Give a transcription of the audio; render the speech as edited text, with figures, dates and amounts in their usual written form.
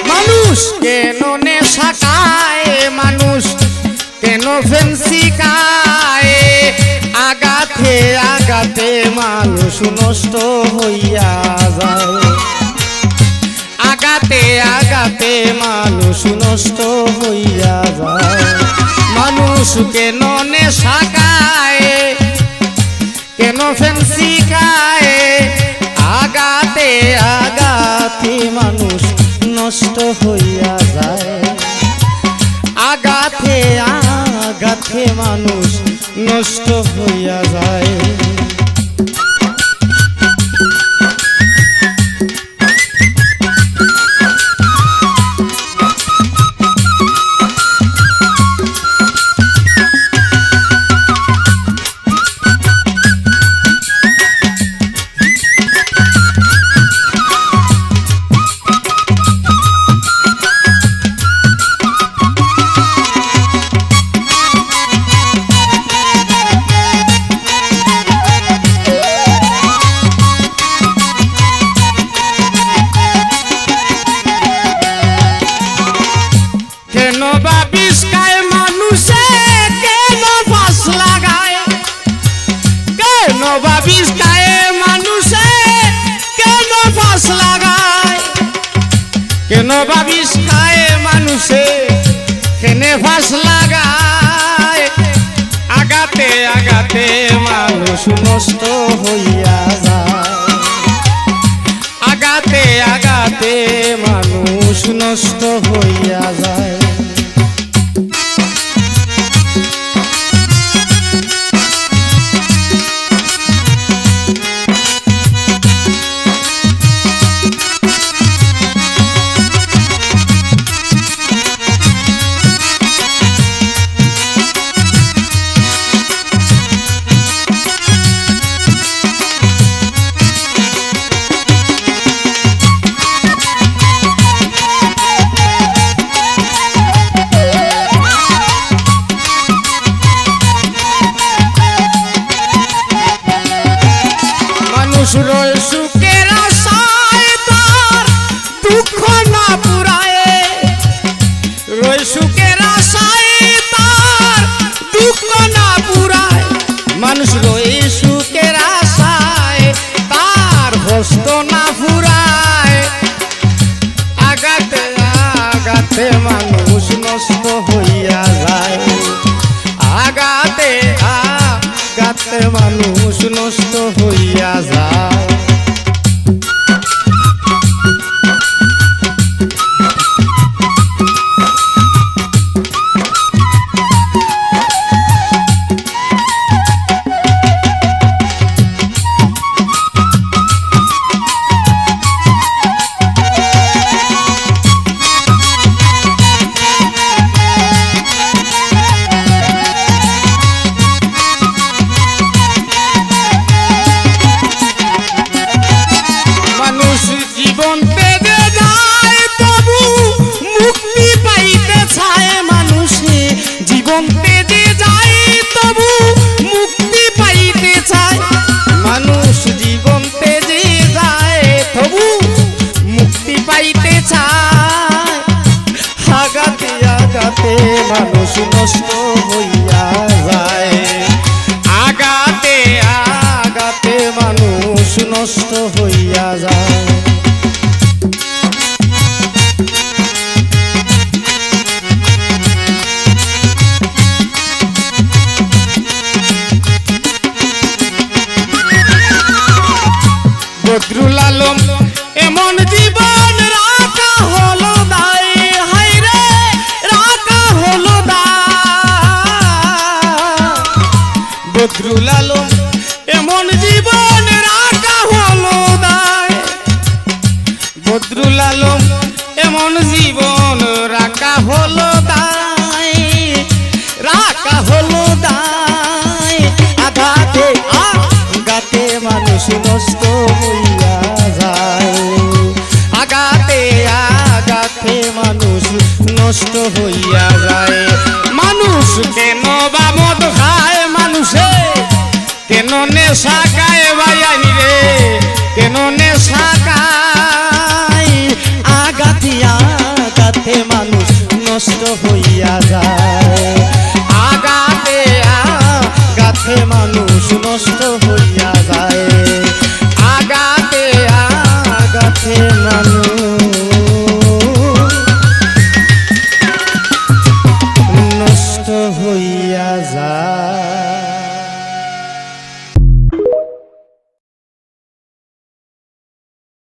মানুষ কেন নেশা খায়, মানুষ কেন ফেন্সি খায়, আগাতে আগাতে মানুষ নষ্ট হইয়া যায়, আগাতে আগাতে মানুষ নষ্ট হইয়া যায়। মানুষ কেন নেশা খায়, কেন ফেন্সি খায়, আগাতে আগাতে মানুষ নষ্ট হইয়া যায়, আগাতে আগাতে মানুষ নষ্ট হইয়া যায়। কেন বা বিষ খায় মানুষে, কেন ফাঁস লাগায়, কেন বা বিষ খায় মানুষে, কেন ফাঁস লাগায়, কেন বা বিষ খায় মানুষে, কেন ফাঁস লাগায়, আগাতে আগাতে মানুষ নষ্ট হইয়া যায়, আগাতে আগাতে মানুষ নষ্ট হইয়া যায়। রয় সুখের আশায় তার দুঃখ না পুরায়, রয় সুখের আশায় তার দুঃখ না পুরায়, মানুষ রয় সুখের আশায় তার কষ্ট না পুরায়, আগাতে আগাতে মানুষ নষ্ট হইয়া যায়, আগাতে আগাতে মানুষ নষ্ট হইয়া যায়। জীবন পেতে যায় তবু মুক্তি পাইতে চায়, মানুষে জীবন পেতে যায় তবু মুক্তি পাইতে চায়, মানুষ জীবন পেতে যায় তবু মুক্তি পাইতে চায়, আগাতে আগাতে মানুষ নষ্ট হইয়া যায়, আগাতে আগাতে মানুষ নষ্ট হইয়া যায়। বদরুল আলম এমন জীবন রাখা হলো দায়, হায় রে রাখা হলো দায়, বদরুল আলম এমন জীবন রাখা হলো দায়, বদরুল আলম এমন জীবন রাখা হলো দায়, রাখা হলো দায়, আগাতে আগাতে মানুষ নষ্ট হইয়া যায়, আগাতে আগাতে মানুষ নষ্ট হইয়া যায়। মানুষ কেন বা মদ খায় মানুষে, কেন নেশা খায় ভাই রে, কেন নেশা খায়, নষ্ট হইয়া যায় আগাতে আগাতে মানুষ নষ্ট হইয়া যায় আগাতে আগাতে মানুষ নষ্ট হইয়া যায়।